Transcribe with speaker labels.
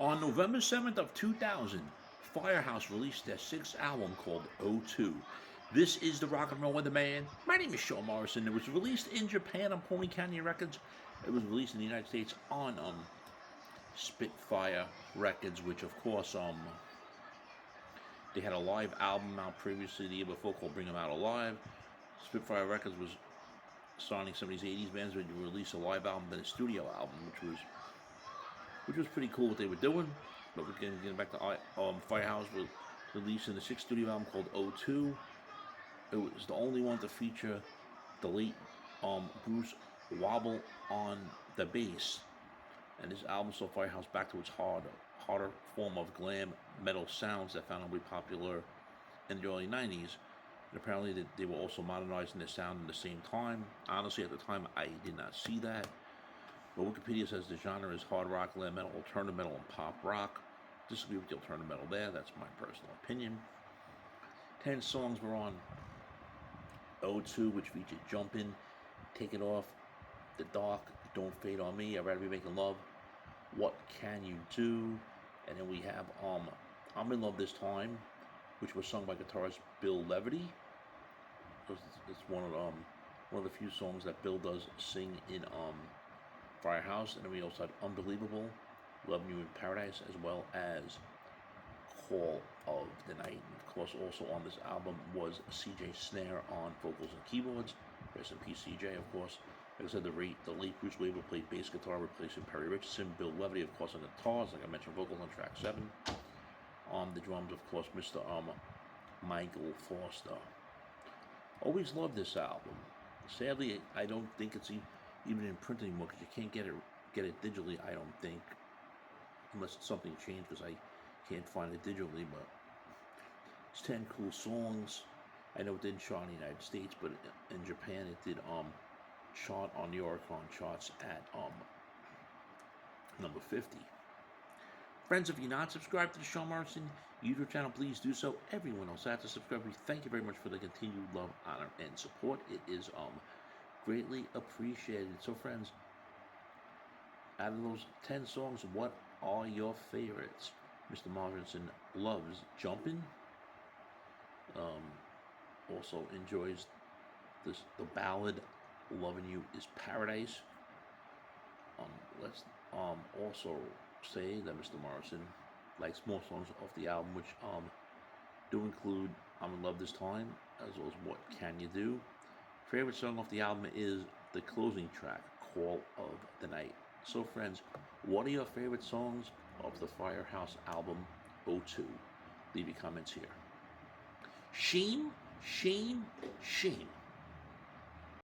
Speaker 1: On November 7th of 2000, Firehouse released their sixth album called O2. This is the Rock and Roll Weatherman. My name is Sean Morrison. It was released in Japan on Pony Canyon Records. It was released in the United States on Spitfire Records, which of course they had a live album out previously the year before called Bring 'Em Out Alive. Spitfire Records was signing some of these 80s bands to release a live album then a studio album, which was pretty cool what they were doing. But we're getting back to Firehouse releasing the sixth studio album called O2. It was the only one to feature the late Bruce Wobble on the bass. And this album saw Firehouse back to its harder form of glam metal sounds that found to be popular in the early 90s. And apparently they were also modernizing their sound at the same time. Honestly, at the time, I did not see that. But Wikipedia says the genre is hard rock, glam metal, alternative metal, and pop rock. Disagree with the alternative metal there. That's my personal opinion. 10 songs were on O2, which featured Jumpin', Take It Off, The Dark, Don't Fade on Me, I'd Rather Be Making Love, What Can You Do? And then we have I'm in Love This Time, which was sung by guitarist Bill Leverty. It's one of the few songs that Bill does sing in Firehouse. And then we also had Unbelievable, Loving You in Paradise, as well as Call of the Night. And of course, also on this album was CJ Snare on vocals and keyboards. Rest in peace, CJ, of course. Like I said, the late Bruce Weber played bass guitar, replacing Perry Richardson. Bill Leverty, of course, on guitars. Like I mentioned, vocals on track 7. On the drums, of course, Mr. Michael Foster. Always loved this album. Sadly, I don't think it's even in print anymore because you can't get it digitally. I don't think, unless something changed, because I can't find it digitally. But it's 10 cool songs. I know it didn't chart in the United States, but in Japan it did chart on the Oricon charts at number 50. Friends, if you're not subscribed to the Sean Morrison YouTube channel, please do so. Everyone else out to subscribe. We thank you very much for the continued love, honor, and support. It is greatly appreciated. So, friends, out of those 10 songs, what are your favorites? Mr. Morrison loves Jumpin'. Also enjoys the ballad Loving You is Paradise. Let's also say that Mr. Morrison likes more songs off the album, which do include I'm in Love This Time, as well as What Can You Do. Favorite song off the album is the closing track, Call of the Night. So, friends, what are your favorite songs of the Firehouse album O2? Leave your comments here. Shame, shame, shame.